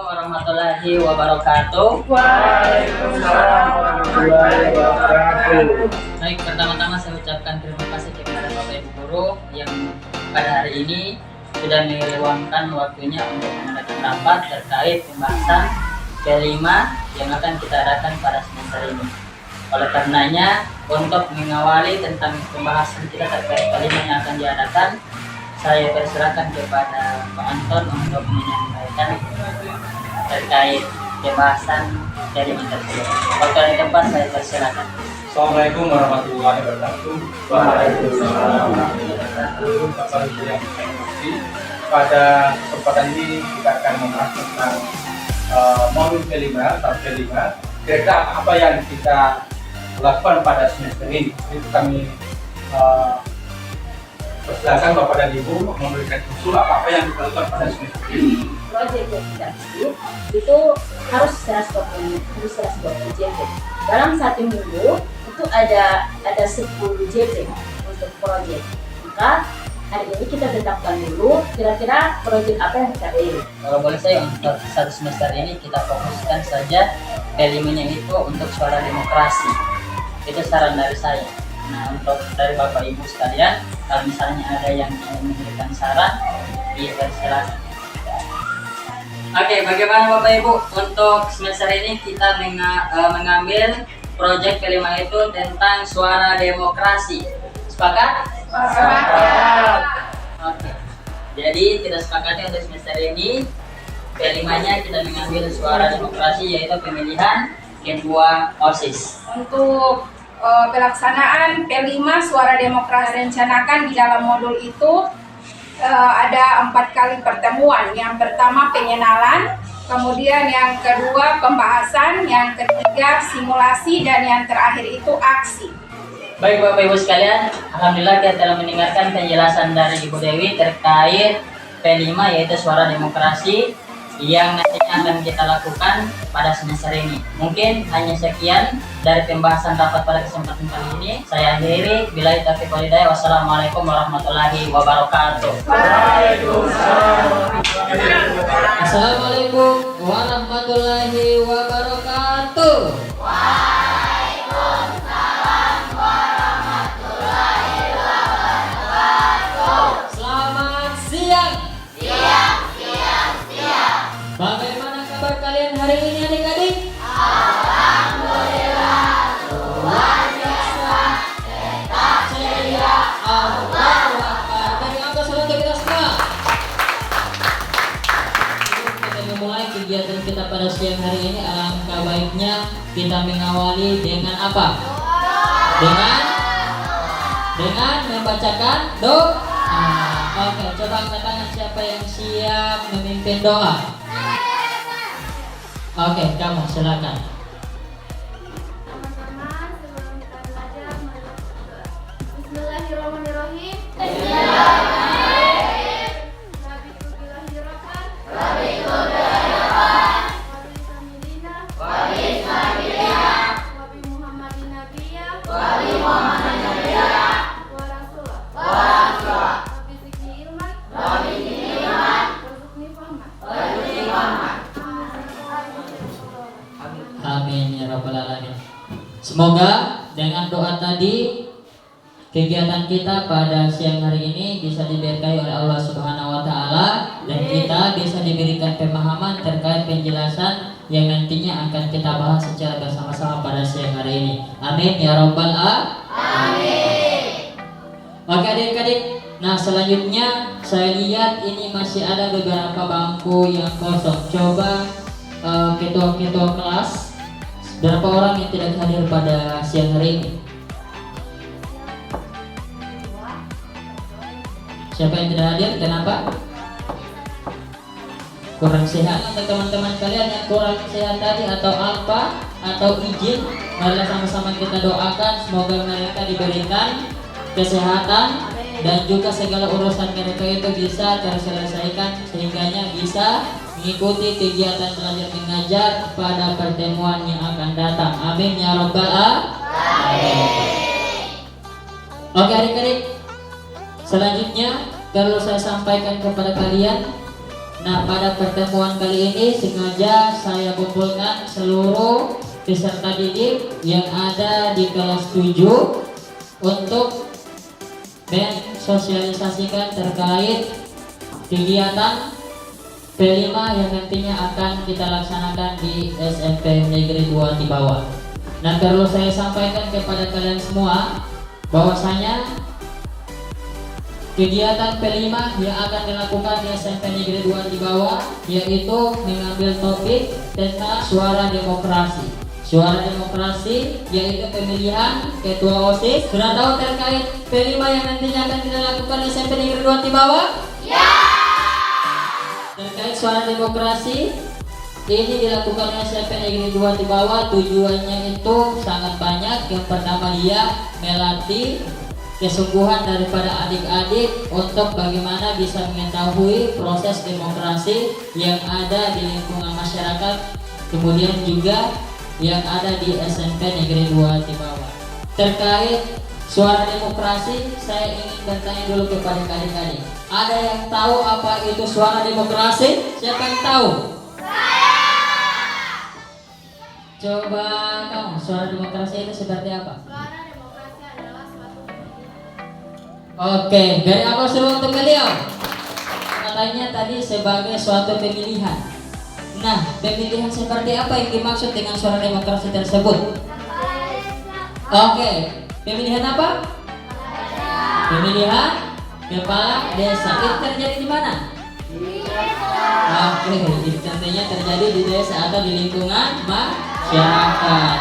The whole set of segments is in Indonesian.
Warahmatullahi wabarakatuh. Waalaikumsalam warahmatullahi wabarakatuh. Baik, pertama-tama saya ucapkan terima kasih kepada Bapak Ibu Guru yang pada hari ini sudah meluangkan waktunya untuk mengadakan rapat terkait pembahasan kelima yang akan kita adakan pada semester ini. Oleh karenanya, untuk mengawali tentang pembahasan kita terkait kelima yang akan diadakan, saya persilakan kepada Pak Anton untuk menyampaikan terkait pembahasan dari tersebut. Waktu di tempat saya persilakan. Assalamualaikum warahmatullahi wabarakatuh. Waalaikumsalam. Bapak Ibu yang saya hormati, pada kesempatan ini kita akan membahas tentang modul kelima, tahap kelima. Kira-kira apa yang kita lakukan pada semester ini? Itu kami persilakan Bapak dan Ibu memberikan usul apa yang kita lakukan pada semester ini. Proyek itu harus 100 JP. Dalam satu minggu itu ada 10 JP untuk proyek. Maka hari ini kita tetapkan dulu kira-kira proyek apa yang kita pilih. Kalau boleh saya untuk satu semester ini kita fokuskan saja kelimanya itu untuk suara demokrasi. Itu saran dari saya. Nah, untuk dari Bapak Ibu sekalian, kalau misalnya ada yang ingin memberikan saran, dipersilakan. Oke, bagaimana Bapak Ibu untuk semester ini kita mengambil proyek kelima itu tentang suara demokrasi. Sepakat? Sepakat. Oke. Jadi kita sepakati untuk semester ini kelimanya kita mengambil suara demokrasi, yaitu pemilihan ketua OSIS. Untuk pelaksanaan P5 suara demokrasi rencanakan di dalam modul itu ada 4 kali pertemuan. Yang pertama pengenalan, kemudian yang kedua pembahasan, yang ketiga simulasi, dan yang terakhir itu aksi. Baik Bapak Ibu sekalian, alhamdulillah kita telah mendengarkan penjelasan dari Ibu Dewi terkait P5 yaitu suara demokrasi yang nantinya akan kita lakukan pada semester ini. Mungkin hanya sekian dari pembahasan rapat pada kesempatan kali ini. Saya akhiri, billahi taufiq wal hidayah. Wassalamualaikum warahmatullahi wabarakatuh. Waalaikumsalam. Assalamualaikum warahmatullahi wabarakatuh. Selamat siang. Bagaimana kabar kalian hari ini adik-adik? Alhamdulillah, luar biasa, tetap ceria, Allahu Akbar. Beri aplaus untuk kita semua. Sebelum kita memulai kegiatan kita pada siang hari ini, alangkah baiknya kita mengawali dengan apa? Dengan membacakan doa. Oke, coba angkat tangan siapa yang siap memimpin doa. Oke, kamu silakan. Teman-teman, sebelum kita belajar, mari kita berdoa. Bismillahirrahmanirrahim. Rabitu billahi rokan. Wabi samilina. Wabi Muhammadin nabiyya. Wa rasulah. Wabi zikri ilman. Warzuqni fahman. Amin ya rabbal alamin. Semoga dengan doa tadi kegiatan kita pada siang hari ini bisa diberkahi oleh Allah Subhanahu wa taala dan kita bisa diberikan pemahaman terkait penjelasan yang nantinya akan kita bahas secara bersama-sama pada siang hari ini. Amin ya rabbal alamin. Oke adik-adik, nah selanjutnya saya lihat ini masih ada beberapa bangku yang kosong. Coba ketua-ketua kelas, berapa orang yang tidak hadir pada siang hari ini? Siapa yang tidak hadir? Kenapa? kurang sehat. Untuk teman-teman kalian yang kurang sehat tadi atau apa atau izin, marilah sama-sama kita doakan semoga mereka diberikan kesehatan dan juga segala urusan mereka itu bisa terselesaikan sehingganya bisa mengikuti kegiatan belajar mengajar pada pertemuan yang akan datang. Amin ya robbal alamin. Oke adik-adik, selanjutnya perlu saya sampaikan kepada kalian. Nah, pada pertemuan kali ini sengaja saya kumpulkan seluruh peserta didik yang ada di kelas 7 untuk mensosialisasikan terkait kegiatan P5 yang nantinya akan kita laksanakan di SMP Negeri 2 di bawah. Nah, perlu saya sampaikan kepada kalian semua bahwasanya kegiatan P5 yang akan dilakukan di SMP Negeri 2 di bawah yaitu mengambil topik tentang suara demokrasi. Suara demokrasi yaitu pemilihan ketua OSIS. Sudah tahu terkait P5 yang nantinya akan dilakukan di SMP Negeri 2 di bawah? Ya. Terkait suara demokrasi ini dilakukan oleh SMP Negeri 2 di bawah. Tujuannya itu sangat banyak. Yang pertama, dia melatih kesungguhan daripada adik-adik untuk bagaimana bisa mengetahui proses demokrasi yang ada di lingkungan masyarakat, kemudian juga yang ada di SMP Negeri 2 di bawah. Terkait suara demokrasi, saya ingin bertanya dulu kepada adik-adik. Ada yang tahu apa itu suara demokrasi? Siapa yang tahu? Coba kamu, suara demokrasi itu seperti apa? Suara demokrasi adalah suatu Oke, dari aku suruh untuk beliau. Katanya tadi sebagai suatu pemilihan. Nah, pemilihan seperti apa yang dimaksud dengan suara demokrasi tersebut? Oke, pemilihan apa? Pemilihan kepala desa. Itu terjadi di mana? Oke, itu tentunya terjadi di desa atau di lingkungan masyarakat.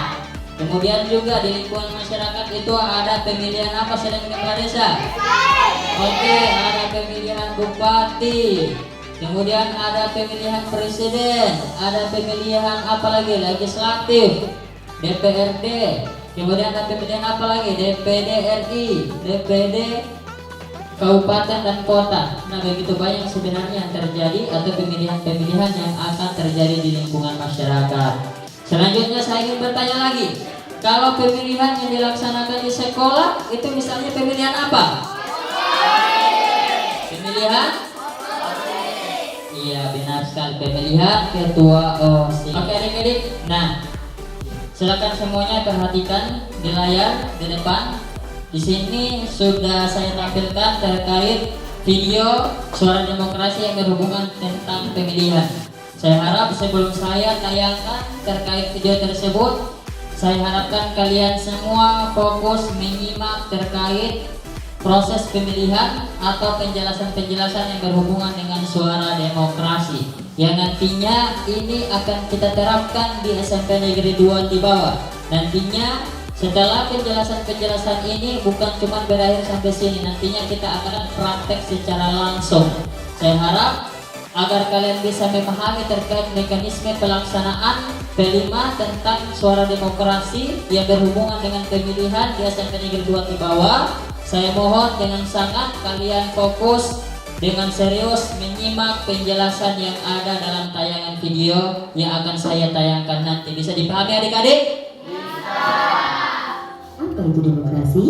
Kemudian juga di lingkungan masyarakat itu ada pemilihan apa selain kepala desa? Oke, ada pemilihan bupati. Kemudian ada pemilihan presiden, ada pemilihan apa lagi? Legislatif, DPRD. Kemudian ada pemilihan apa lagi? DPD RI, DPD kabupaten dan kota. Nah, begitu banyak sebenarnya yang terjadi atau pemilihan-pemilihan yang akan terjadi di lingkungan masyarakat. Selanjutnya saya ingin bertanya lagi, kalau pemilihan yang dilaksanakan di sekolah itu misalnya pemilihan apa? Pemilihan? Iya, benar sekali, pemilihan ketua OSIS. Oke adik-adik, nah silakan semuanya perhatikan di layar di depan. Di sini sudah saya tampilkan terkait video suara demokrasi yang berhubungan tentang pemilihan. Saya harap sebelum saya tayangkan terkait video tersebut, saya harapkan kalian semua fokus menyimak terkait proses pemilihan atau penjelasan-penjelasan yang berhubungan dengan suara demokrasi yang nantinya ini akan kita terapkan di SMP Negeri 2 di bawah. Nantinya setelah penjelasan-penjelasan ini bukan cuma berakhir sampai sini, nantinya kita akan praktek secara langsung. Saya harap agar kalian bisa memahami terkait mekanisme pelaksanaan P5 tentang suara demokrasi yang berhubungan dengan pemilihan di SMP Negeri 2 di bawah. Saya mohon dengan sangat kalian fokus dengan serius menyimak penjelasan yang ada dalam tayangan video yang akan saya tayangkan nanti. Bisa dipahami adik-adik? Apa itu demokrasi?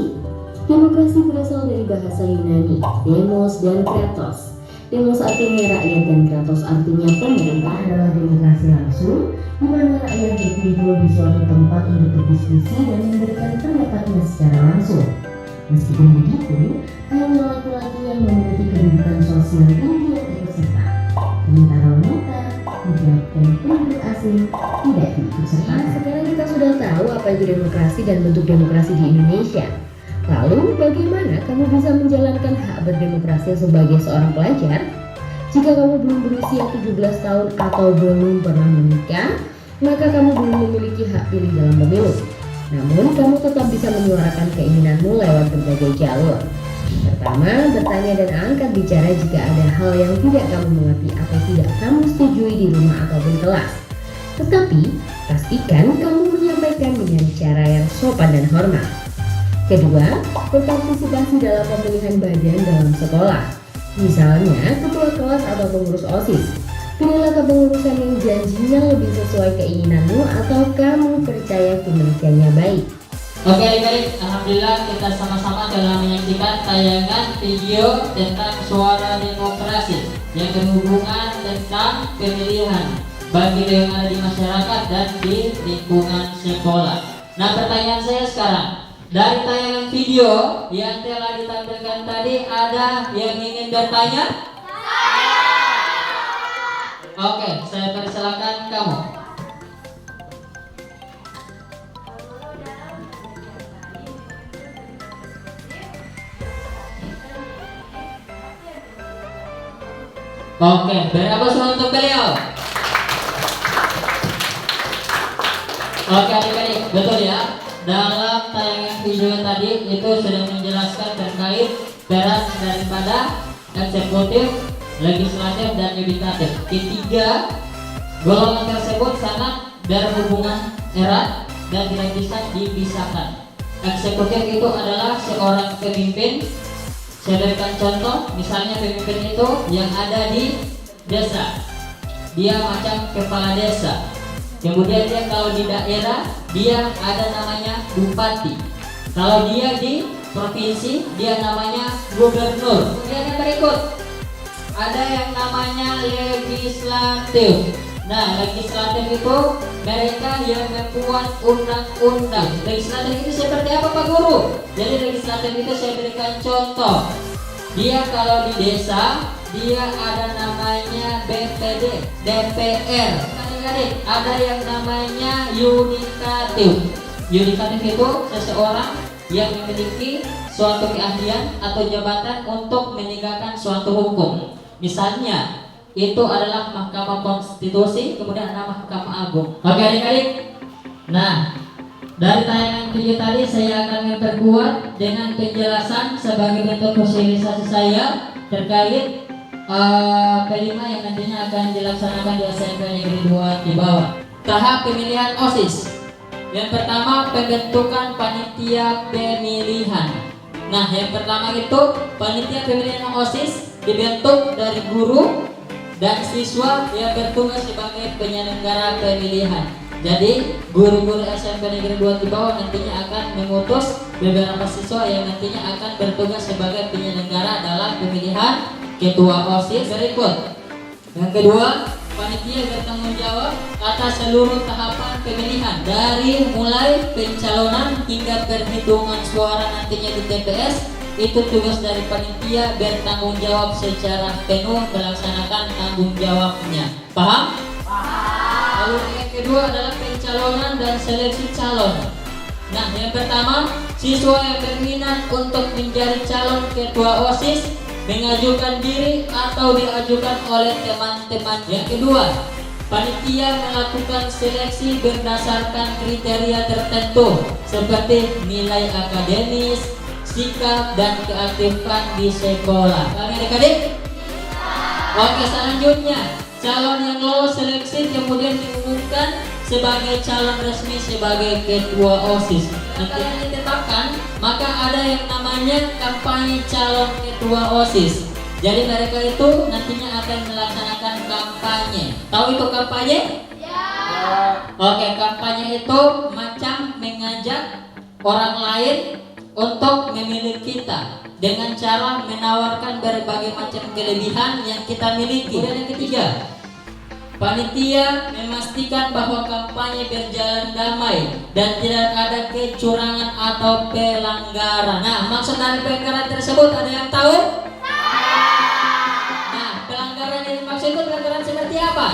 Demokrasi berasal dari bahasa Yunani, demos dan kratos. Demos artinya rakyat dan kratos artinya pemerintah. Adalah demokrasi langsung, di mana rakyat berkumpul di suatu tempat untuk berdiskusi dan memberikan pendapatnya secara langsung. Meskipun begitu, hanya laki-laki yang memiliki kedudukan sosial tinggi yang ikut serta. Sementara wanita, budak, dan penduduk asing tidak ikut serta. Nah, sekarang kita sudah tahu apa itu demokrasi dan bentuk demokrasi di Indonesia. Lalu, bagaimana kamu bisa menjalankan hak berdemokrasi sebagai seorang pelajar? Jika kamu belum berusia 17 tahun atau belum pernah menikah, maka kamu belum memiliki hak pilih dalam pemilu. Namun, kamu tetap bisa menyuarakan keinginanmu lewat berbagai jalur. Pertama, bertanya dan angkat bicara jika ada hal yang tidak kamu mengerti atau tidak kamu setujui di rumah ataupun kelas. Tetapi, pastikan kamu menyampaikan dengan cara yang sopan dan hormat. Kedua, berpartisipasi dalam pemilihan badan dalam sekolah. Misalnya, ketua kelas atau pengurus OSIS. Pilihlah kepengurusan yang janjinya lebih sesuai keinginanmu atau kamu percaya kinerjanya baik. Oke adik-adik, alhamdulillah kita sama-sama telah menyaksikan tayangan video tentang suara demokrasi yang berhubungan tentang pemilihan bagi yang ada di masyarakat dan di lingkungan sekolah. Nah, pertanyaan saya sekarang, dari tayangan video yang telah ditampilkan tadi, ada yang ingin bertanya? Oke, saya persilakan kamu. Oke, berapa semua untuk beliau? Oke adik-adik, betul ya. Dalam tayangan video tadi itu sudah menjelaskan terkait peran daripada eksekutif, legislatif, dan yudikatif. Ketiga golongan tersebut sangat berhubungan erat dan tidak bisa dipisahkan. Eksekutif itu adalah seorang pemimpin. Saya berikan contoh, misalnya pemimpin itu yang ada di desa, dia macam kepala desa. Kemudian dia kalau di daerah, dia ada namanya bupati. Kalau dia di provinsi, dia namanya gubernur. Kemudian yang berikut, ada yang namanya legislatif. Nah, legislatif itu mereka yang membuat undang-undang. Legislatif itu seperti apa Pak Guru? Jadi legislatif itu saya berikan contoh. Dia kalau di desa, dia ada namanya BPD, DPR. Adik-adik, ada yang namanya yudikatif. Yudikatif itu seseorang yang memiliki suatu keahlian atau jabatan untuk menegakkan suatu hukum. Misalnya, itu adalah Mahkamah Konstitusi, kemudian ada Mahkamah Agung. Oke adik-adik. Nah, dari tayangan video tadi saya akan memperkuat dengan penjelasan sebagai bentuk sosialisasi saya terkait P5 yang nantinya akan dilaksanakan di SMP Negeri 2 di bawah. Tahap pemilihan OSIS. Yang pertama, pembentukan panitia pemilihan. Nah, yang pertama itu panitia pemilihan OSIS dibentuk dari guru dan siswa yang bertugas sebagai penyelenggara pemilihan. Jadi guru-guru SMP Negeri 2 di bawah nantinya akan mengutus beberapa siswa yang nantinya akan bertugas sebagai penyelenggara dalam pemilihan ketua OSIS berikut. Yang kedua, panitia bertanggung jawab atas seluruh tahapan pemilihan dari mulai pencalonan hingga perhitungan suara nantinya di TPS. Itu tugas dari panitia bertanggung jawab secara penuh melaksanakan tanggung jawabnya. Paham? Paham. Lalu yang kedua adalah pencalonan dan seleksi calon. Nah, yang pertama, siswa yang berminat untuk menjadi calon ketua OSIS mengajukan diri atau diajukan oleh teman-teman. Yang kedua, panitia melakukan seleksi berdasarkan kriteria tertentu seperti nilai akademis, sikap, dan keaktifan di sekolah. Paham adik-adik? Oke, selanjutnya calon yang lolos seleksi kemudian diumumkan sebagai calon resmi sebagai ketua OSIS. Nanti yang ditetapkan, maka ada yang namanya kampanye calon ketua OSIS. Jadi mereka itu nantinya akan melaksanakan kampanye. Tahu itu kampanye? Ya. Oke, kampanye itu macam mengajak orang lain untuk memilih kita dengan cara menawarkan berbagai macam kelebihan yang kita miliki. Kemudian yang ketiga, panitia memastikan bahwa kampanye berjalan damai dan tidak ada kecurangan atau pelanggaran. Nah, maksud dari pelanggaran tersebut ada yang tahu? Nah, pelanggaran yang dimaksud itu pelanggaran seperti apa?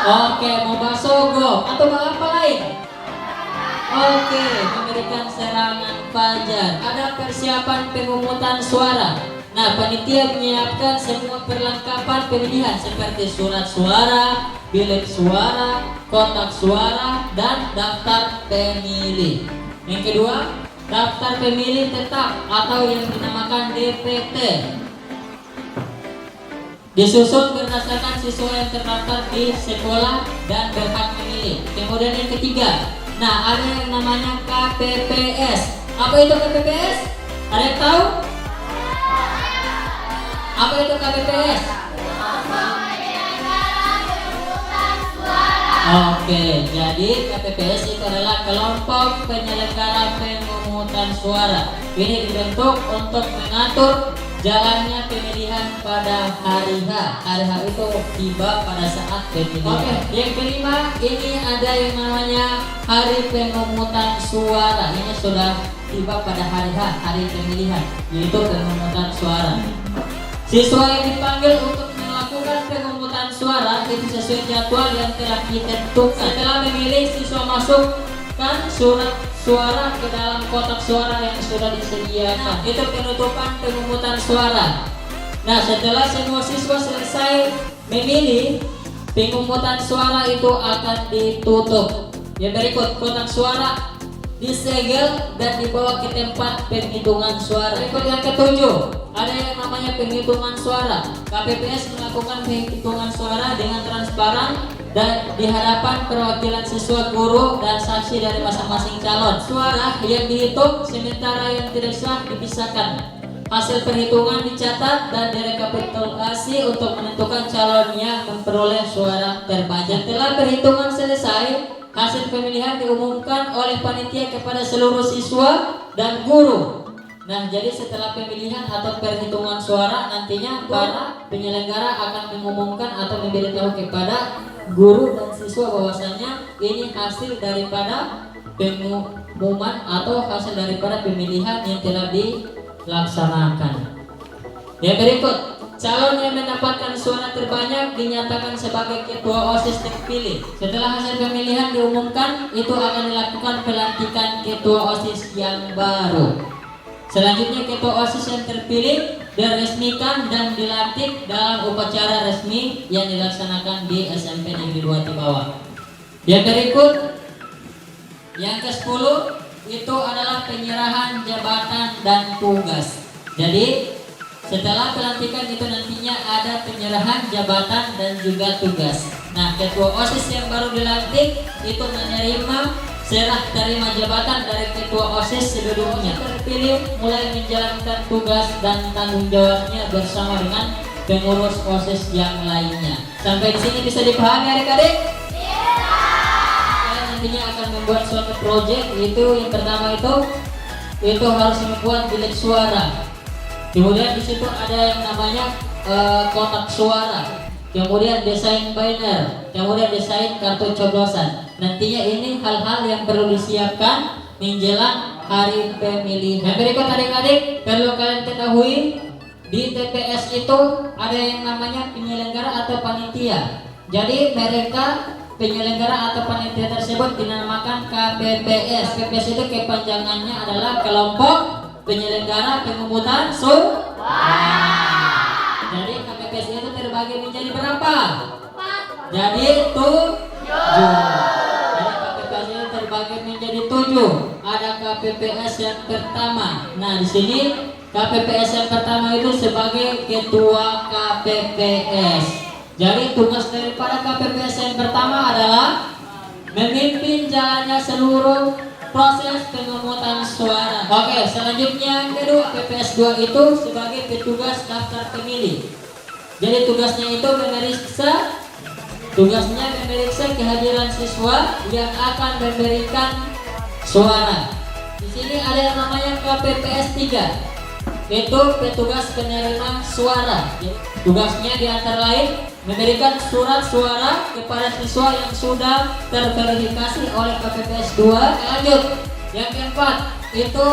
Oke, mau basogo atau apa lain? Oke, memberikan serangan fajar. Ada persiapan pemungutan suara. Nah, panitia menyiapkan semua perlengkapan pemilihan seperti surat suara, bilik suara, kotak suara, dan daftar pemilih. Yang kedua, daftar pemilih tetap atau yang dinamakan DPT. Disusun berdasarkan siswa yang terdaftar di sekolah dan berhak memilih. Kemudian yang ketiga, nah ada yang namanya KPPS. Apa itu KPPS? Ada yang tahu? Apa itu KPPS? Oke, jadi KPPS itu adalah kelompok penyelenggara pemungutan suara. Ini dibentuk untuk mengatur jalannya pemilihan pada hari H. Hari H itu tiba pada saat pemilihan. Oke, yang kelima ini ada yang namanya hari pemungutan suara. Ini sudah tiba pada hari H, hari pemilihan, yaitu pemungutan suara. Siswa yang dipanggil untuk melakukan pemungutan suara itu sesuai jadwal yang telah ditentukan. Setelah memilih, siswa masukkan surat suara ke dalam kotak suara yang sudah disediakan. Itu penutupan pemungutan suara. Nah, setelah semua siswa selesai memilih, pemungutan suara itu akan ditutup. Yang berikut, kotak suara disegel dan dibawa ke tempat penghitungan suara. Berikut yang ketujuh, ada yang namanya penghitungan suara. KPPS melakukan penghitungan suara dengan transparan dan di hadapan perwakilan siswa, guru, dan saksi dari masing-masing calon. Suara yang dihitung sementara yang tidak sah dipisahkan. Hasil perhitungan dicatat dan direkapitulasi untuk menentukan calon yang memperoleh suara terbanyak. Setelah perhitungan selesai, hasil pemilihan diumumkan oleh panitia kepada seluruh siswa dan guru. Nah, jadi setelah pemilihan atau perhitungan suara, nantinya para penyelenggara akan mengumumkan atau memberitahu kepada guru dan siswa bahwasanya ini hasil daripada pengumuman atau hasil daripada pemilihan yang telah dilaksanakan. Yang berikut, calon yang mendapatkan suara terbanyak dinyatakan sebagai ketua OSIS terpilih. Setelah hasil pemilihan diumumkan, itu akan dilakukan pelantikan ketua OSIS yang baru. Selanjutnya, ketua OSIS yang terpilih diresmikan dan dilantik dalam upacara resmi yang dilaksanakan di SMP Negeri 2 Tibawa. Yang berikut, yang ke-10 itu adalah penyerahan jabatan dan tugas. Jadi setelah pelantikan itu nantinya ada penyerahan jabatan dan juga tugas. Nah, ketua OSIS yang baru dilantik itu menerima serah terima jabatan dari ketua OSIS sebelumnya. Terpilih mulai menjalankan tugas dan tanggung jawabnya bersama dengan pengurus OSIS yang lainnya. Sampai di sini bisa dipahami adik-adik? Kalian nantinya akan membuat suatu proyek. Itu yang pertama itu harus membuat bilik suara. Kemudian di situ ada yang namanya kotak suara. Kemudian desain banner, kemudian desain kartu coblosan. Nantinya ini hal-hal yang perlu disiapkan menjelang hari pemilihan. Berikut adik-adik perlu kalian ketahui, di TPS itu ada yang namanya penyelenggara atau panitia. Jadi mereka penyelenggara atau panitia tersebut dinamakan KPPS. KPPS itu kepanjangannya adalah kelompok penyelenggara pemungutan suara. Jadi KPPS itu terbagi menjadi berapa? Jadi 7. Jadi KPPS itu terbagi menjadi 7. Ada KPPS yang pertama. Nah, di sini KPPS yang pertama itu sebagai ketua KPPS. Jadi tugas daripada KPPS yang pertama adalah memimpin jalannya seluruh proses pemungutan suara. Oke, selanjutnya yang kedua, PPS 2 itu sebagai petugas daftar pemilih. Jadi tugasnya itu memeriksa kehadiran siswa yang akan memberikan suara. Di sini ada yang namanya KPPS 3. Itu petugas penerima suara. Tugasnya di antara lain memberikan surat suara kepada siswa yang sudah terverifikasi oleh KPPS 2. Lanjut, yang keempat itu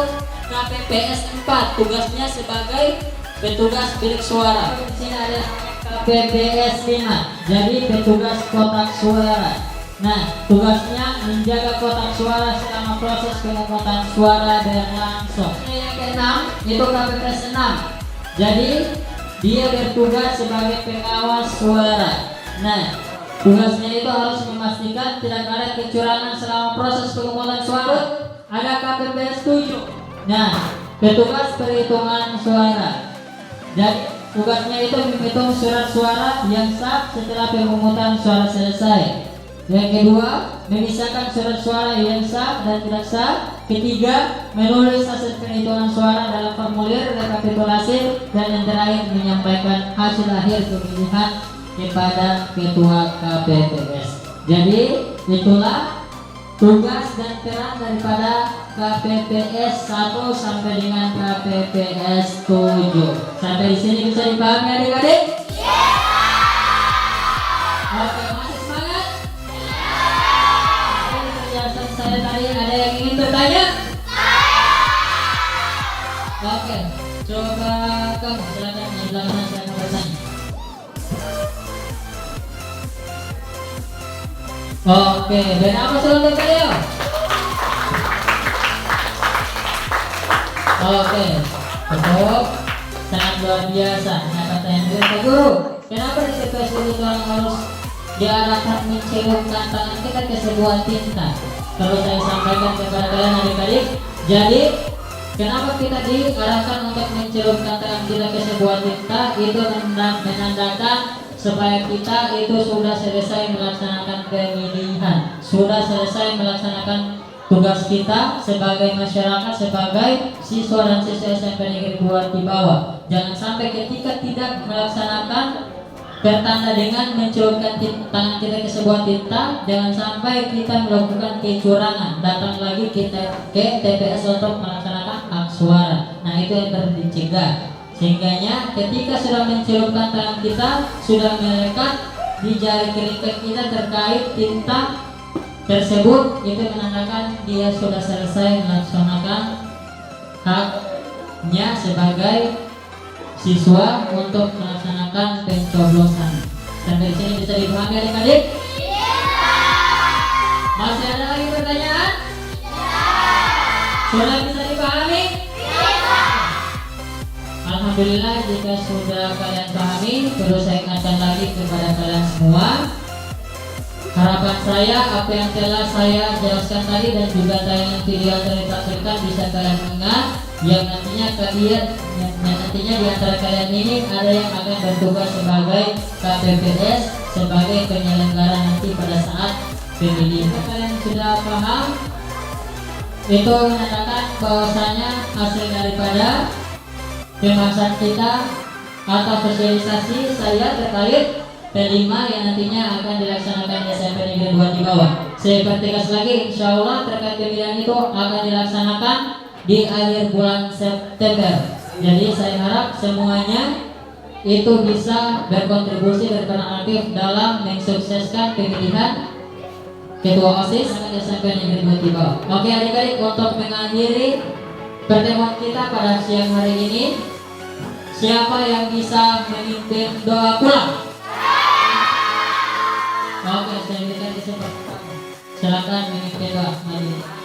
KPPS 4. Tugasnya sebagai petugas bilik suara. Di sini ada KPPS 5. Jadi petugas kotak suara. Nah, tugasnya menjaga kotak suara selama proses pemungutan suara berlangsung. Yang keenam itu KPPS 6. Jadi dia bertugas sebagai pengawas suara. Nah, tugasnya itu harus memastikan tidak ada kecurangan selama proses pemungutan suara. Ada KPPS 7. Nah, petugas perhitungan suara. Jadi tugasnya itu menghitung surat suara yang sah setelah pemungutan suara selesai. Yang kedua, memisahkan surat suara yang sah dan tidak sah. Ketiga, menulis hasil perhitungan suara dalam formulir rekapitulasi. Dan yang terakhir, menyampaikan hasil akhir pemilihan kepada ketua KPPS. Jadi itulah tugas dan peran daripada KPPS 1 sampai dengan KPPS 7. Sampai di sini bisa dipahami adik-adik? Oke, masih semangat? Dari penjelasan saya tadi ada yang ingin bertanya? Oke, coba kamu silakan yang belakang silakan bertanya. Oke, dan apa soal beliau? Oke, betul. Sangat luar biasa. Nah, kata yang Pak Guru, kenapa di TPS itu harus diarahkan mencelupkan tangan kita ke sebuah tinta? Kalau saya sampaikan kepada kalian adik-adik, jadi kenapa kita diarahkan untuk mencelupkan tangan kita ke sebuah tinta? Itu menandakan supaya kita itu sudah selesai melaksanakan pemilihan, sudah selesai melaksanakan tugas kita sebagai masyarakat, sebagai siswa dan siswa SMP Negeri 2 di bawah. Jangan sampai ketika tidak melaksanakan pertanda dengan mencelupkan tangan kita ke sebuah tinta, jangan sampai kita melakukan kecurangan, datang lagi kita ke TPS untuk melaksanakan hak suara. Nah, itu yang harus dicegah. Sehingganya ketika sudah mencelupkan tangan kita, sudah melekat di jari kelingking kita terkait tinta tersebut, itu menandakan dia sudah selesai melaksanakan haknya sebagai siswa untuk melaksanakan pencoblosan. Sampai di sini bisa dipahami adik-adik? Masih ada lagi pertanyaan? Sudah bisa dipahami? Alhamdulillah, jika sudah kalian pahami, terus saya ingatkan lagi kepada kalian semua. Harapan saya, apa yang telah saya jelaskan tadi dan juga tayangan video yang telah ditampilkan bisa kalian ingat. Yang nantinya di antara kalian ini ada yang akan bertugas sebagai KPPS, sebagai penyelenggara nanti pada saat pemilihan. Kalian sudah paham? Itu menandakan bahwasanya hasil daripada pembahasan kita atau sosialisasi saya terkait P5 yang nantinya akan dilaksanakan di SMP Negeri 2 di bawah. Saya pertegas lagi, insya Allah terkait pemilihan itu akan dilaksanakan di akhir bulan September. Jadi saya harap semuanya itu bisa berkontribusi berperan aktif dalam mensukseskan pemilihan ketua OSIS di SMP Negeri 2 di bawah. Oke adik-adik, untuk mengakhiri pertemuan kita pada siang hari ini, siapa yang bisa memimpin doa pulang? Oke, saya berikan kesempatan. Silakan memimpin doa. Mari.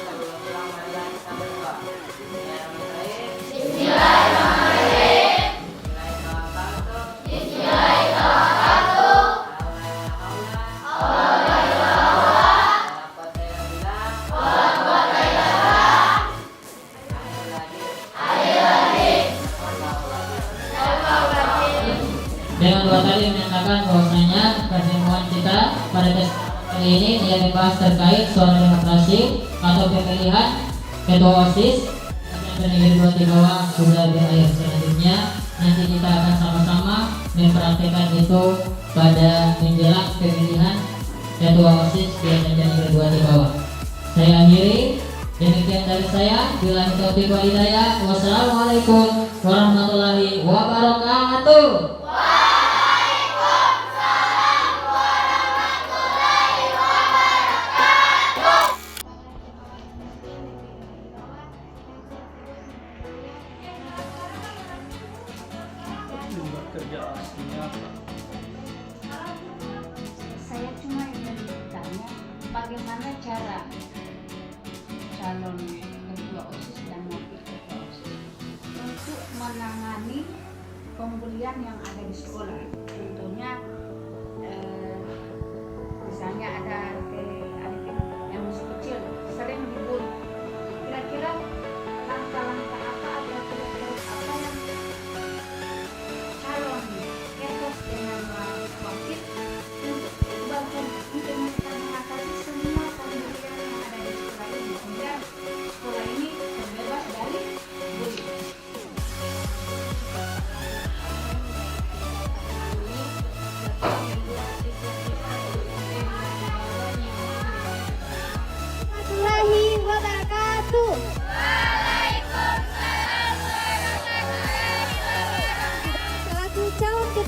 Dengan dua tadi menyatakan bahwasanya pertemuan kita pada kali ini dia membahas terkait suara demokrasi atau pemilihan ketua OSIS yang Negeri 2 di bawah sudah berakhir. Selanjutnya nanti kita akan sama-sama mempraktekkan itu pada menjelang pemilihan ketua OSIS di Negeri 2 di bawah. Saya akhiri, demikian dari saya. Billahi taufiq wal hidayah. Wassalamualaikum warahmatullahi wabarakatuh. Kerja aslinya apa? Saya cuma ingin bertanya bagaimana cara calon ketua OSIS dan wakil ketua OSIS untuk menangani pembulian yang ada di sekolah. Contohnya misalnya ada adik yang masih kecil sering dibully. Kira-kira langkah-langkah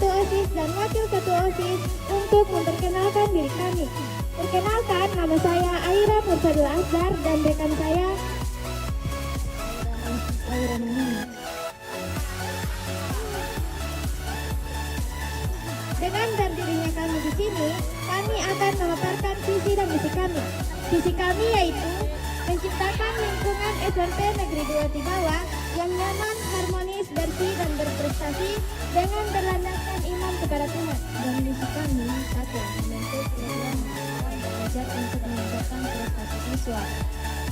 Ketua OSIS dan Wakil Ketua OSIS untuk memperkenalkan diri kami. Perkenalkan, nama saya Aira Mursadul Azhar dan rekan saya Aira Manini. Dengan berdirinya kami di sini, kami akan memaparkan visi dan misi kami. Visi kami yaitu menciptakan lingkungan SMP Negeri 2 Tibawa yang nyaman, harmonis, bersih, dan berprestasi dengan berlandaskan iman kepada Tuhan. Dan misi kami, 1. Membentuk program belajar untuk meningkatkan prestasi siswa.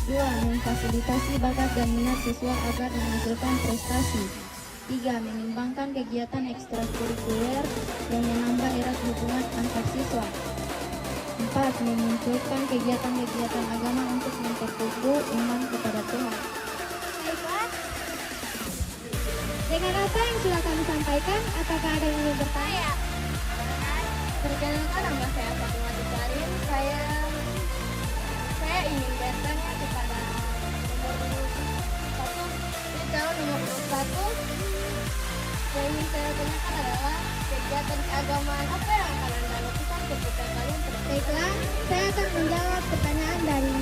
2. Memfasilitasi bakat dan minat siswa agar menghasilkan prestasi. 3. Mengembangkan kegiatan ekstrakurikuler yang menambah erat hubungan antar siswa. 4. Memunculkan kegiatan-kegiatan agama untuk memperkuat iman kepada Tuhan. Baiklah, dengan apa yang sudah kami sampaikan, apakah ada yang ingin bertanya? Perkenalkan, nama saya Fatimah Karim. Saya ingin bertanya kepada nomor 1. Di tahun nomor 1, yang ingin saya tanyakan adalah kegiatan keagamaan apa yang akan Anda lakukan ketika kalian Baiklah, saya akan menjawab pertanyaan dari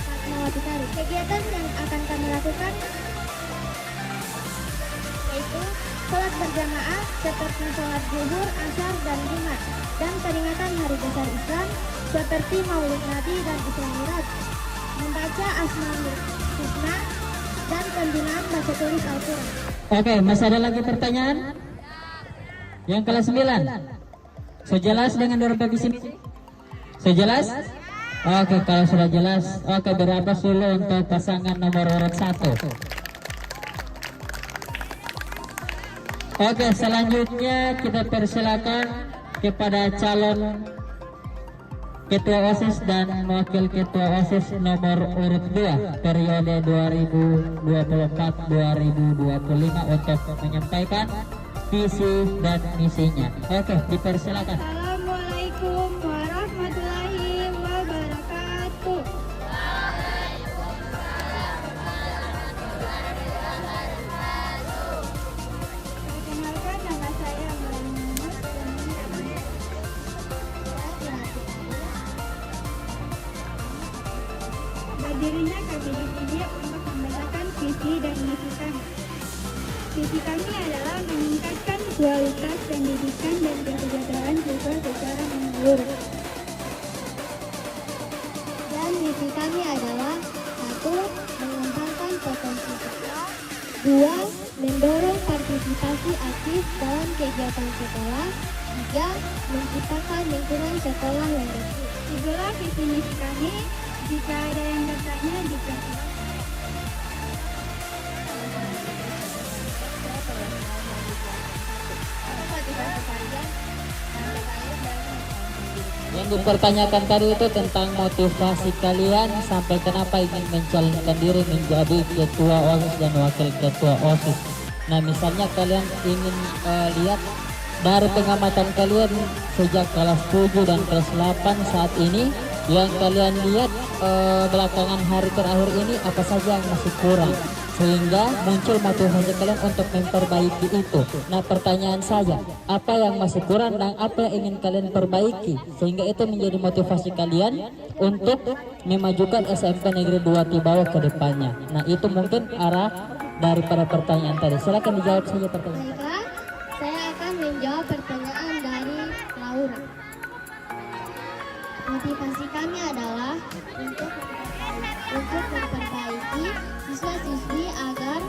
Fatmawati Karim. Kegiatan yang akan kami lakukan yaitu sholat berjamaah seperti sholat zuhur, asar, dan jumat, dan peringatan hari besar Islam seperti Maulid Nabi dan Isra Miraj, membaca Asmaul Husna, dan pembinaan baca tulis Al-Quran. Oke, masih ada lagi pertanyaan? Yang kelas 9. Sejelas dengan beberapa visi? Sejelas? Oke, kalau sudah jelas, oke, berapa dulu untuk pasangan nomor urut 1. Oke, selanjutnya kita persilakan kepada calon Ketua OSIS dan Wakil Ketua OSIS nomor urut 2 periode 2024-2025 untuk menyampaikan visi dan misinya. Oke, dipersilakan. Assalamualaikum warahmatullahi wabarakatuh. Perkenalkan, nama saya Muhammad berdirinya kami di sini untuk membedakan visi dan misi kami. Visi kami adalah meningkatkan kualitas pendidikan dan kesejahteraan siswa secara menyeluruh. Dan misi kami adalah 1. Mengembangkan potensi siswa. 2. Mendorong partisipasi aktif dalam kegiatan sekolah. 3. Menciptakan lingkungan sekolah yang bersih. Itulah visi misi kami. Jika ada yang bertanya, dipersilakan. Yang dipertanyakan tadi itu tentang motivasi kalian sampai kenapa ingin mencalonkan diri menjadi ketua OSIS dan wakil ketua OSIS. Nah, misalnya kalian ingin lihat dari pengamatan kalian sejak kelas 7 dan kelas 8 saat ini, yang kalian lihat belakangan hari terakhir ini apa saja yang masih kurang sehingga muncul motivasi kalian untuk memperbaiki itu. Nah, pertanyaan saya, apa yang masih kurang dan apa yang ingin kalian perbaiki sehingga itu menjadi motivasi kalian untuk memajukan SMP Negeri 2 Tibawa ke depannya. Nah, itu mungkin arah daripada pertanyaan tadi. Silakan dijawab saja pertanyaan. Baiklah, saya akan menjawab pertanyaan dari Laura. Motivasi kami adalah untuk memperbaiki siswa-siswi agar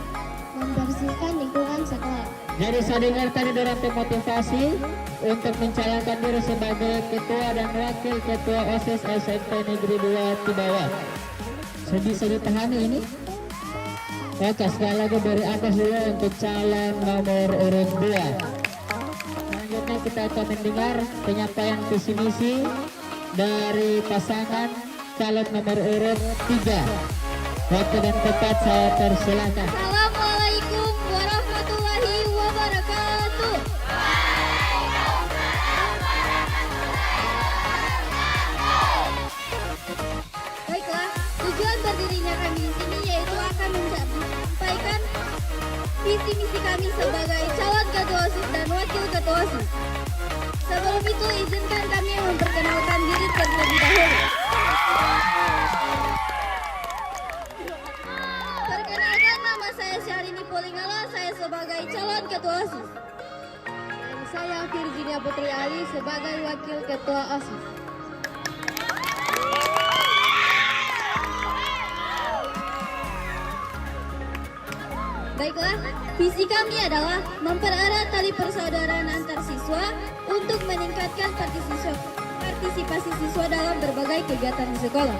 membersihkan lingkungan sekolah. Jadi saya dengar tadi dorong motivasi untuk mencalonkan diri sebagai ketua dan wakil ketua OSIS SMP Negeri 2 Tibawa. Bisa dipahami ini? Oke, sekali lagi dari atas dulu untuk calon nomor urut 2. Selanjutnya kita akan mendengar penyampaian visi misi dari pasangan calon nomor urut 3. Waktu dan tempat saya persilakan. Assalamualaikum warahmatullahi wabarakatuh. Baiklah, tujuan berdirinya kami di sini yaitu akan menyampaikan visi misi kami sebagai calon Ketua OSIS dan Wakil Ketua OSIS. Sebelum itu, izinkan kami memperkenalkan diri terlebih dahulu. Perkenalkan, nama saya Syahrini Polingalo, saya sebagai calon Ketua OSIS. Dan saya Virginia Putri Ali sebagai Wakil Ketua OSIS. Baiklah, visi kami adalah mempererat tali persaudaraan antar siswa untuk meningkatkan partisipasi siswa dalam berbagai kegiatan di sekolah.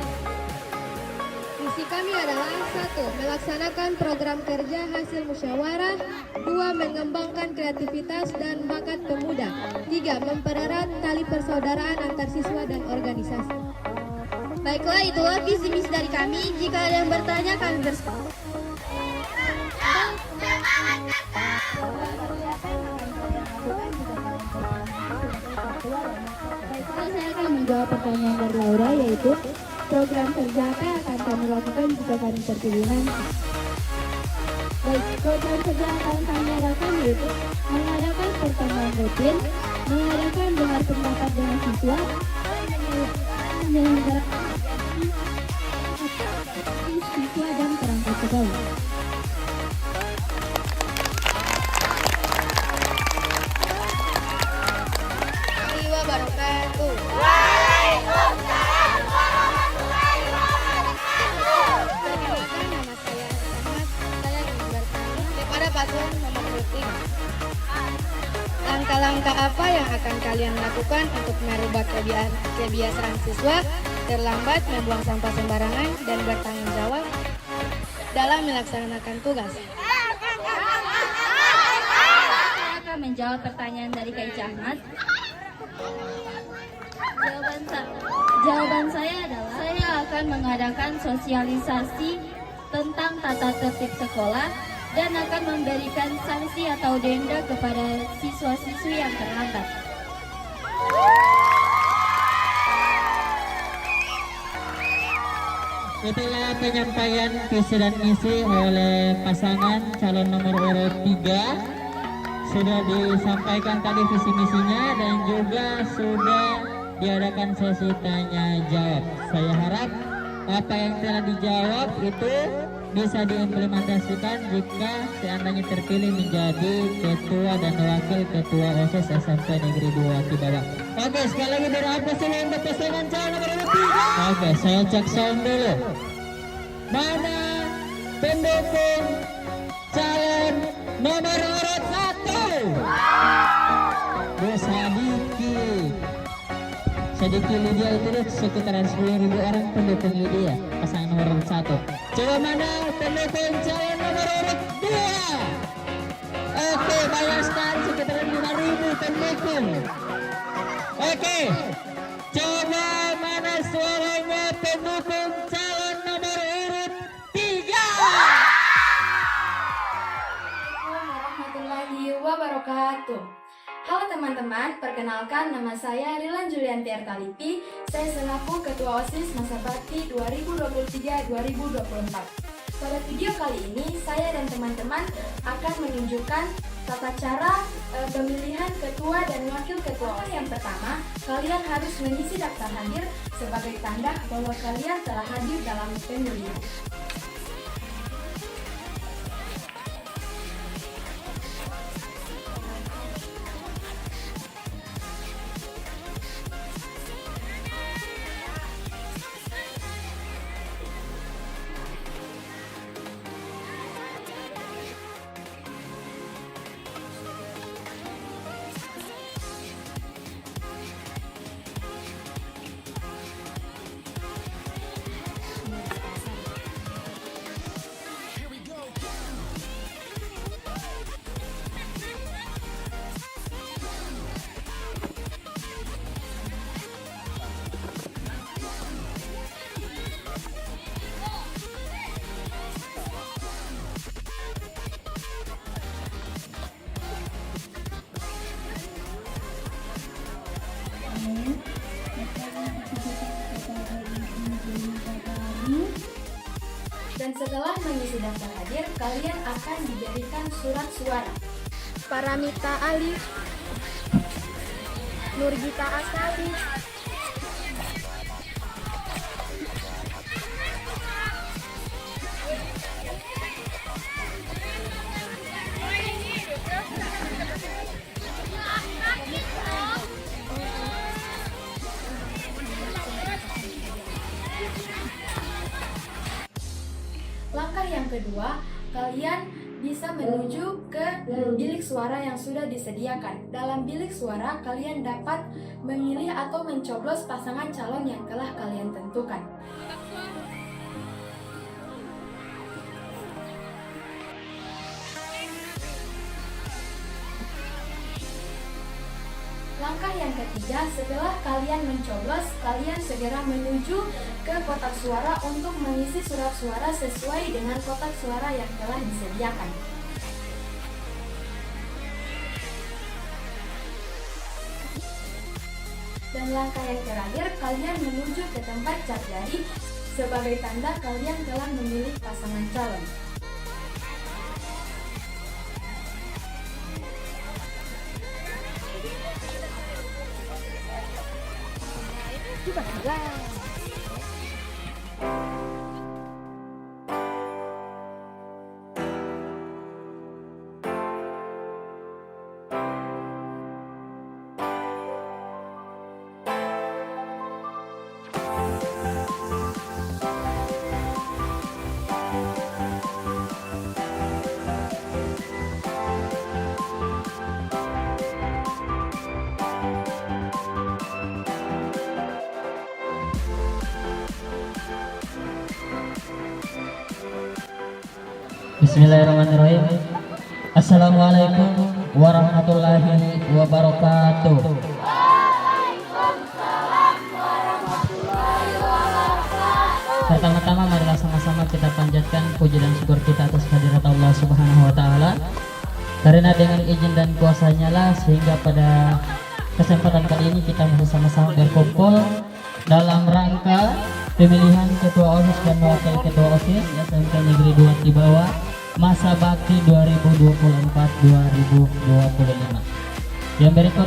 Visi kami adalah 1. Melaksanakan program kerja hasil musyawarah. 2. Mengembangkan kreativitas dan bakat pemuda. 3. Mempererat tali persaudaraan antar siswa dan organisasi. Baiklah, itulah visi misi dari kami. Jika ada yang bertanya, kami bersepakat. Saya akan menjawab pertanyaan dari Laura, yaitu program kerja apa yang akan kami lakukan jika kami terpilih nanti. Baik, program kerja yang akan kami lakukan yaitu mengadakan pertemuan rutin, mengadakan dengar pendapat dengan siswa, menyelenggarakan siswa dan perangkat sekolah. Wabarakatuh. Waalaikumsalam warahmatullahi wabarakatuh. Perkenalkan, nama saya Ahmad. Saya ingin bertanya kepada paslon nomor 3. Langkah-langkah apa yang akan kalian lakukan untuk merubah kebiasaan siswa terlambat, membuang sampah sembarangan, dan bertanggung jawab dalam melaksanakan tugas? Saya akan menjawab pertanyaan dari Kak Ica Ahmad. Jawaban saya adalah saya akan mengadakan sosialisasi tentang tata tertib sekolah dan akan memberikan sanksi atau denda kepada siswa-siswi yang terlambat. Itulah penyampaian visi dan misi oleh pasangan calon nomor urut 3. Sudah disampaikan tadi visi misinya dan juga sudah diadakan sesi tanya jawab. Saya harap apa yang telah dijawab itu bisa diimplementasikan jika seandainya terpilih menjadi ketua dan wakil ketua OSIS SMP Negeri 2 Tibawa. Oke, sekali lagi berapa sih untuk pasangan calon nomor urut 3? Oke, saya cek sound dulu. Mana pendukung calon nomor urut 1? Sedikit Lydia itu deh sekitaran 10.000 orang pendukung Lydia pasangan nomor urut 1. Coba mana pendukung calon nomor urut 2? Oke, banyak sekali sekitaran 5.000 pendukung. Oke, coba mana suaranya pendukung calon nomor urut 3? Warahmatullahi wabarakatuh. Halo teman-teman, perkenalkan nama saya Rilan Julianti Ertalipi. Saya selaku Ketua OSIS Masa Bakti 2023-2024. Pada video kali ini, saya dan teman-teman akan menunjukkan tata cara pemilihan ketua dan wakil ketua OSIS. Yang pertama, kalian harus mengisi daftar hadir sebagai tanda bahwa kalian telah hadir dalam pemilihan. Dan setelah mengisi daftar hadir, kalian akan diberikan surat suara. Paramita Alif, Nurgita Asali, Langkah yang kedua, kalian bisa menuju ke bilik suara yang sudah disediakan. Dalam bilik suara, kalian dapat memilih atau mencoblos pasangan calon yang telah kalian tentukan. Langkah yang ketiga, setelah kalian mencoblos, kalian segera menuju ke kotak suara untuk mengisi surat suara sesuai dengan kotak suara yang telah disediakan. Dan langkah yang terakhir, kalian menuju ke tempat cap jari sebagai tanda kalian telah memilih pasangan calon. Bismillahirrahmanirrahim. Assalamualaikum warahmatullahi wabarakatuh. Pertama-tama marilah sama-sama kita panjatkan puji dan syukur kita atas hadirat Allah Subhanahu wa taala. Karena dengan izin dan kuasanya lah sehingga pada kesempatan kali ini kita masih sama-sama berkumpul dalam rangka pemilihan ketua OSIS dan wakil ketua OSIS SMK Negeri 2 Tibawa masa bakti 2024-2025. Yang berikut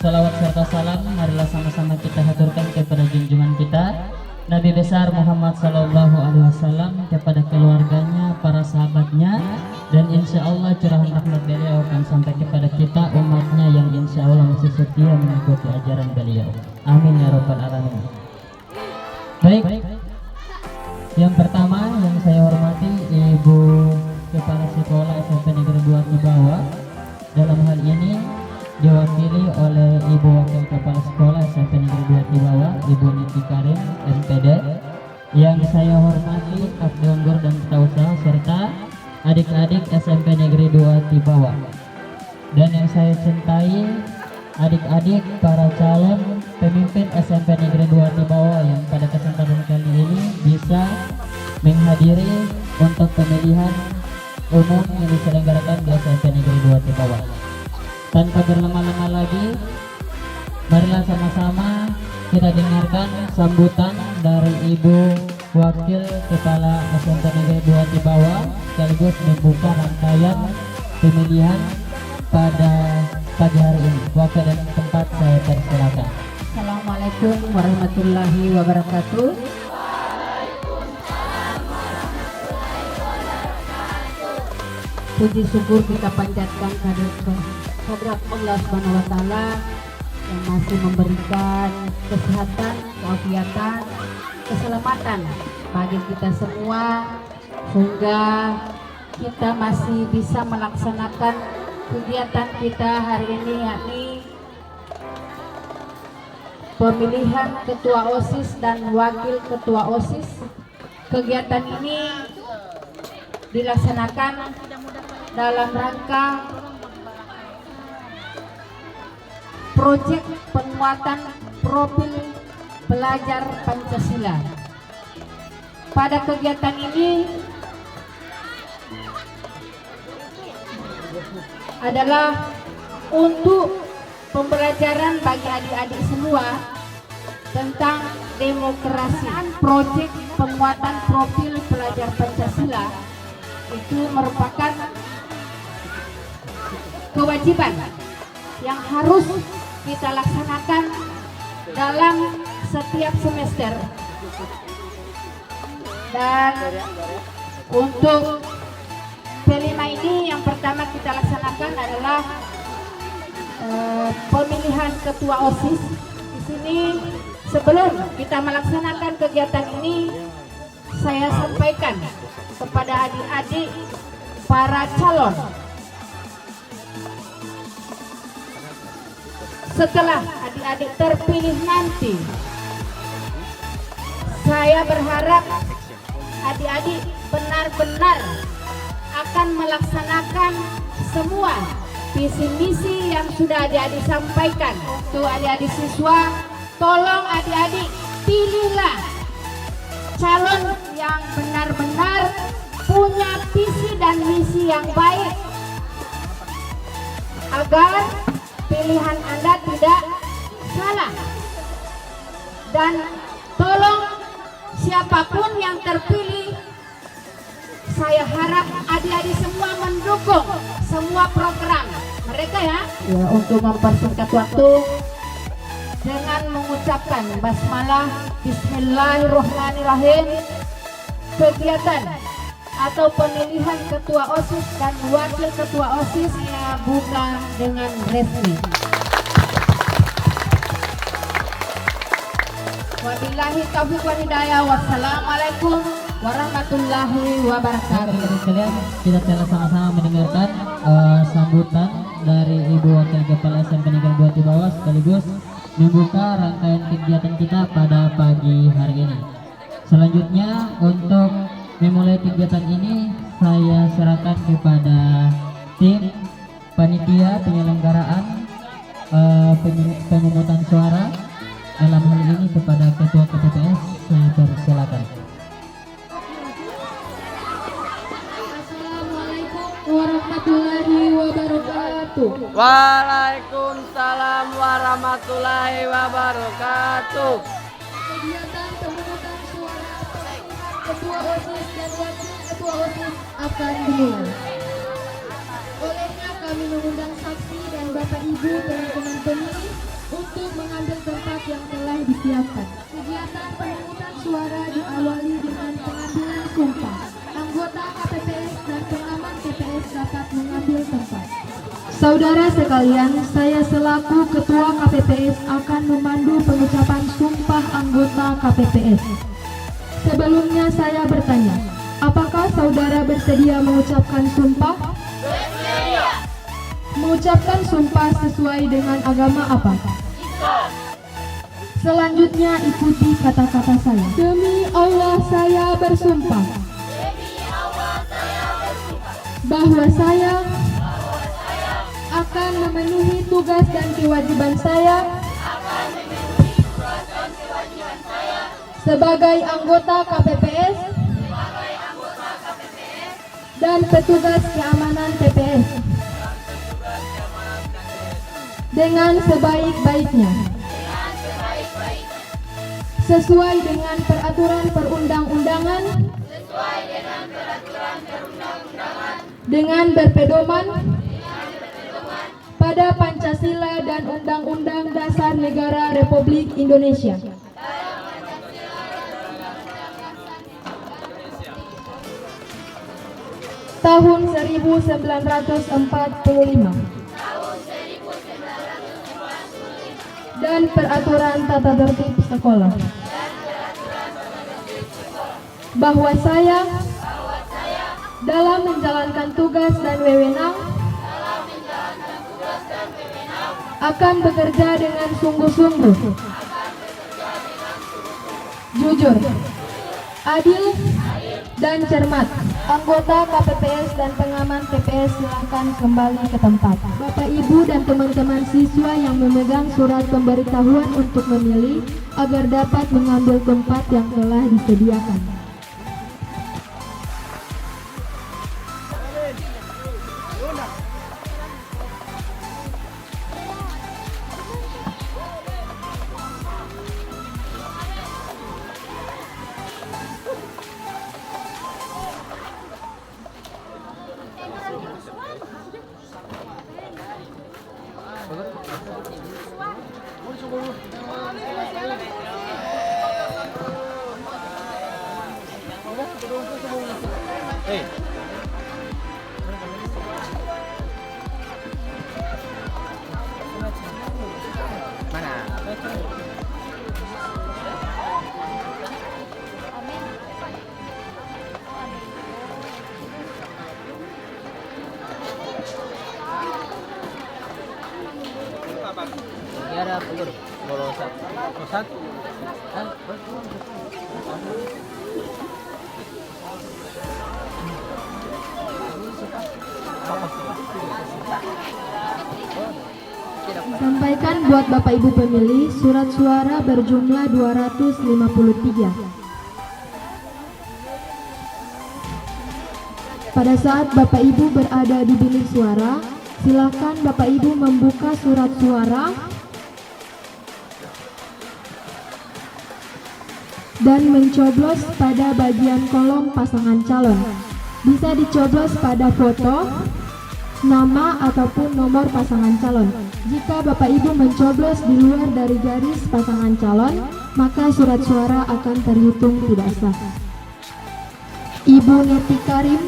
salawat serta salam marilah sama-sama kita haturkan kepada junjungan kita Nabi besar Muhammad Sallallahu Alaihi Wasallam, kepada keluarganya, para sahabatnya, dan insya Allah curahan rahmat beliau akan sampai kepada kita umatnya yang insya Allah masih setia mengikuti ajaran beliau. Amin ya rabbal alamin. Baik, yang pertama yang saya hormati Ibu Kepala Sekolah SMP Negeri 2 Tibawa. Dalam hal ini diwakili oleh Ibu Wakil Kepala Sekolah SMP Negeri 2 Tibawa, Ibu Niti Karim, MPD. Yang saya hormati Abdul Gur dan Tausa serta adik-adik SMP Negeri 2 Tibawa. Dan yang saya cintai adik-adik para calon pemimpin SMP Negeri 2 Tibawa yang pada kesempatan kali ini bisa menghadiri untuk pemilihan umum yang diselenggarakan di SMP Negeri 2 Tibawa. Tanpa berlama-lama lagi, marilah sama-sama kita dengarkan sambutan dari Ibu Wakil Kepala SMP Negeri 2 Tibawa sekaligus membuka rangkaian pemilihan pada pagi hari ini. Waktu dan tempat saya persilakan. Assalamualaikum warahmatullahi wabarakatuh. Puji syukur kita panjatkan kehadirat Allah Subhanahu wa taala yang masih memberikan kesehatan, keafiatan, keselamatan bagi kita semua sehingga kita masih bisa melaksanakan kegiatan kita hari ini, yakni pemilihan ketua OSIS dan wakil ketua OSIS. Kegiatan ini dilaksanakan dalam rangka proyek penguatan profil pelajar Pancasila. Pada kegiatan ini adalah untuk pembelajaran bagi adik-adik semua tentang demokrasi. Proyek penguatan profil pelajar Pancasila itu merupakan kewajiban yang harus kita laksanakan dalam setiap semester. Dan untuk P5 ini yang pertama kita laksanakan adalah pemilihan ketua OSIS. Di sini sebelum kita melaksanakan kegiatan ini, saya sampaikan kepada adik-adik para calon. Setelah adik-adik terpilih nanti, saya berharap adik-adik benar-benar akan melaksanakan semua visi misi yang sudah adik-adik sampaikan. Untuk adik-adik siswa, tolong adik-adik pilihlah calon yang benar-benar punya visi dan misi yang baik, agar pilihan Anda tidak salah. Dan tolong siapapun yang terpilih, saya harap adik-adik semua mendukung semua program mereka ya. Untuk mempersingkat waktu, dengan mengucapkan basmalah, bismillahirrahmanirrahim, kegiatan atau pemilihan ketua OSIS dan wakil ketua OSIS saya buka dengan resmi. Wabillahi taufiq wal hidayah. Wassalamualaikum warahmatullahi wabarakatuh. Teman-teman sekalian, kita telah sama-sama mendengarkan sambutan dari Ibu Wakil Kepala SMP Negeri 2 Tibawa sekaligus membuka rangkaian kegiatan kita pada pagi hari ini. Selanjutnya untuk memulai kegiatan ini, saya serahkan kepada tim panitia penyelenggaraan pemungutan suara. Dalam hal ini kepada Ketua KPPS, saya persilakan. Assalamualaikum warahmatullahi wabarakatuh. Waalaikumsalam warahmatullahi wabarakatuh. Kegiatan pemungutan suara ketua OSIS dan wakil ketua OSIS akan dimulai. Olehnya kami mengundang saksi dan Bapak Ibu teman-teman pemilih untuk mengambil tempat yang telah disiapkan. Kegiatan pemungutan suara diawali dengan pengambilan sumpah. Anggota KPPS dan pengaman TPS dapat mengambil tempat. Saudara sekalian, saya selaku Ketua KPPS akan memandu pengucapan sumpah anggota KPPS. Sebelumnya saya bertanya, apakah saudara bersedia mengucapkan sumpah? Bersedia. Mengucapkan sumpah sesuai dengan agama apa? Selanjutnya ikuti kata-kata saya. Demi Allah saya bersumpah. Bahwa saya akan memenuhi tugas dan kewajiban saya sebagai anggota KPPS dan petugas keamanan TPS dengan sebaik-baiknya, sesuai dengan peraturan perundang-undangan, dengan berpedoman pada Pancasila dan Undang-Undang Dasar Negara Republik Indonesia. Tahun 1945 dan peraturan tata tertib sekolah. Bahwa saya dalam menjalankan tugas dan wewenang akan bekerja dengan sungguh-sungguh, jujur, adil, dan cermat. Anggota KPPS dan pengaman TPS silakan kembali ke tempat. Bapak, Ibu, dan teman-teman siswa yang memegang surat pemberitahuan untuk memilih agar dapat mengambil tempat yang telah disediakan. Ini ada pelur, bolosan. Bosan? Sampaikan buat Bapak Ibu pemilih surat suara berjumlah 253. Pada saat Bapak Ibu berada di bilik suara, silakan Bapak Ibu membuka surat suara dan mencoblos pada bagian kolom pasangan calon. Bisa dicoblos pada foto, nama ataupun nomor pasangan calon. Jika Bapak Ibu mencoblos di luar dari garis pasangan calon, maka surat suara akan terhitung tidak sah. Ibu Neti Karim,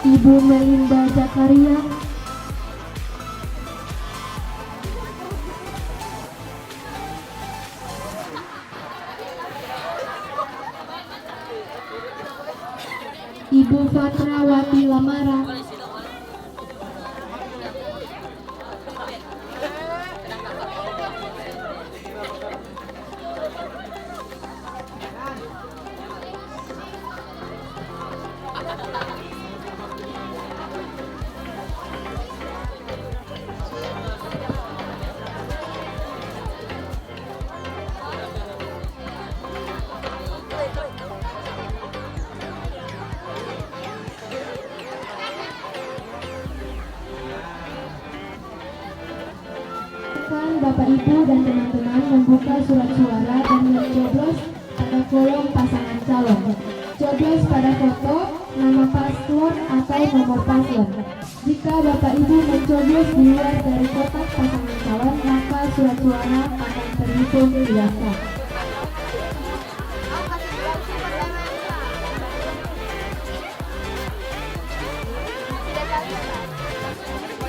Ibu Melinda Zakaria, Ibu Fatrawati Lamara, Bapak Ibu dan teman-teman membuka surat suara dan mencoblos pada kolom pasangan calon. Coblos pada foto, nama paslon atau nomor paslon. Jika Bapak Ibu mencoblos di luar dari kotak pasangan calon, maka surat suara akan terhitung tidak sah.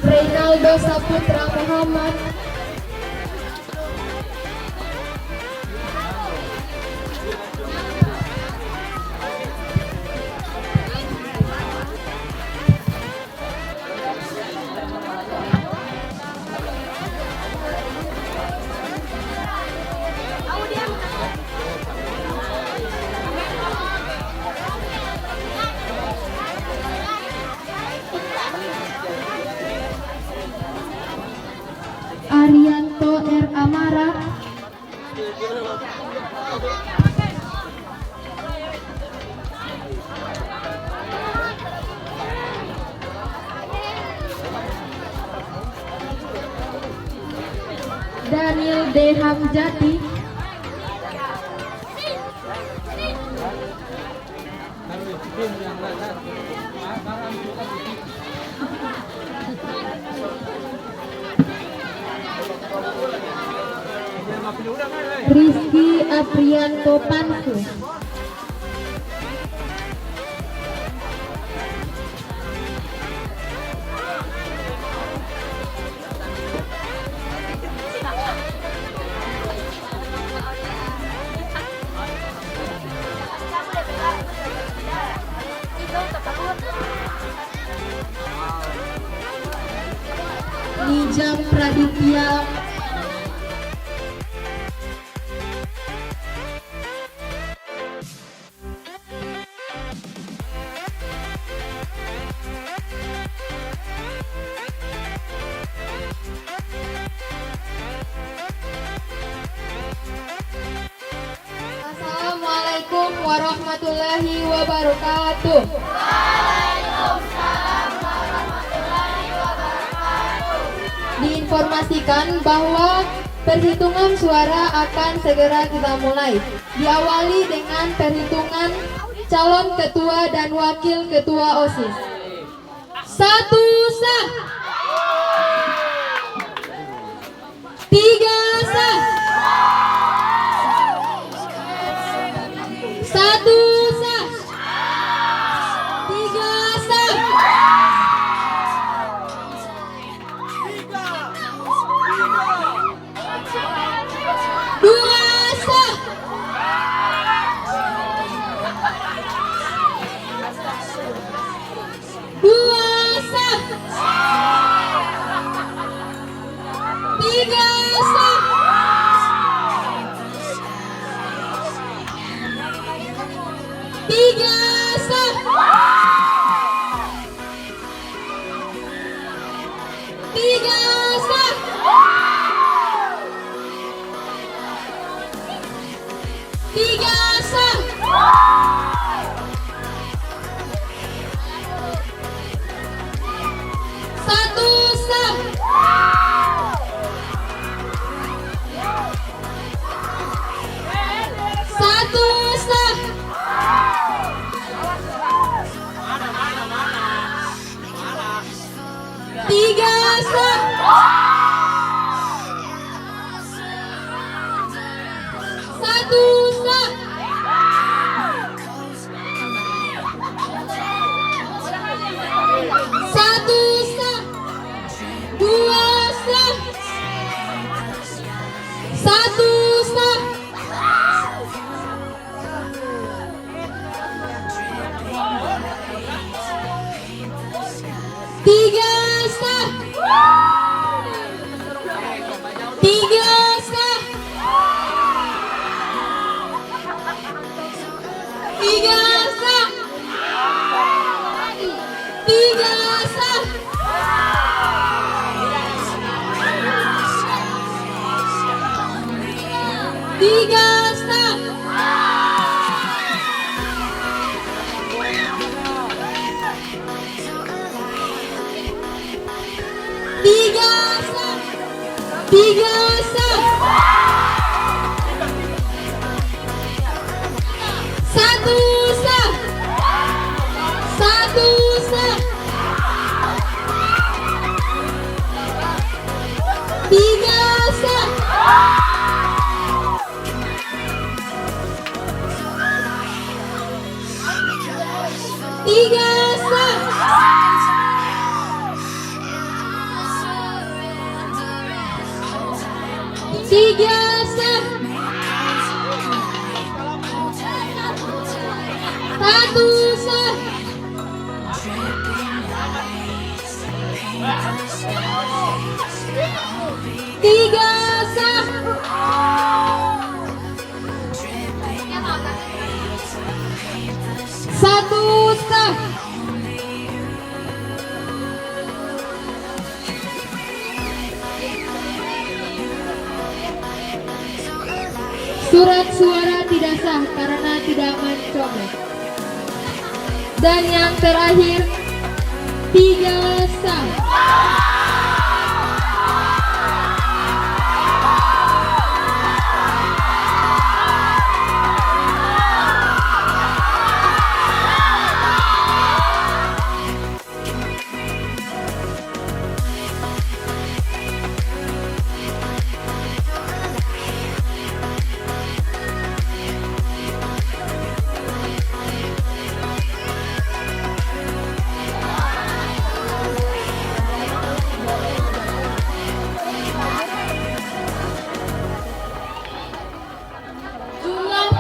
Reynaldo Saputra Muhammad, Arianto R. Amara, Daniel D. Hamjati, Rizky Aprianto Pansu, Nijam Praditya, Assalamualaikum warahmatullahi wabarakatuh. Diinformasikan bahwa perhitungan suara akan segera kita mulai. Diawali dengan perhitungan calon ketua dan wakil ketua OSIS. 1 sah. 3 sah. 4 Tiga sah. Tiga sah. Satu sah. Satu sah. Tiga sah. Satu sah. Satu sah. Dua sah. Satu sah. Tiga sah. Tiga sah. Tiga sah. Tiga sah. Tiga sah. Tiga sah. Tiga sah. Satu sah. Satu sah. Tiga sah. Tiga sah. Tiga sah. Satu sah. Tiga sah. Satu sah. Surat suara tidak sah karena tidak mencoblos. Dan yang terakhir, tiga sah.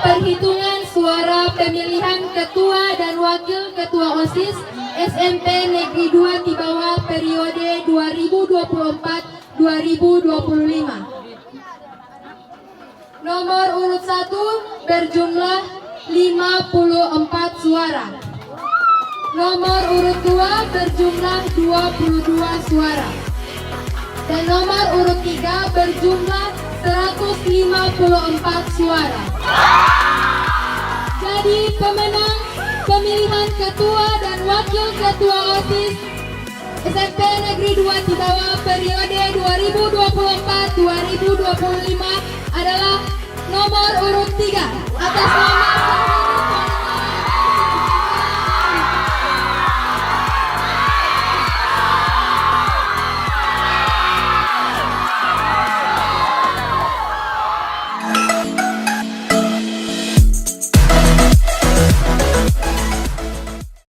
Perhitungan suara pemilihan ketua dan wakil ketua OSIS SMP Negeri 2 Tibawa periode 2024-2025. Nomor urut 1 berjumlah 54 suara. Nomor urut 2 berjumlah 22 suara. Dan nomor urut 3 berjumlah 154 suara. Jadi pemenang pemilihan ketua dan wakil ketua OSIS SMP Negeri 2 Tibawa periode 2024-2025 adalah nomor urut 3 atas nama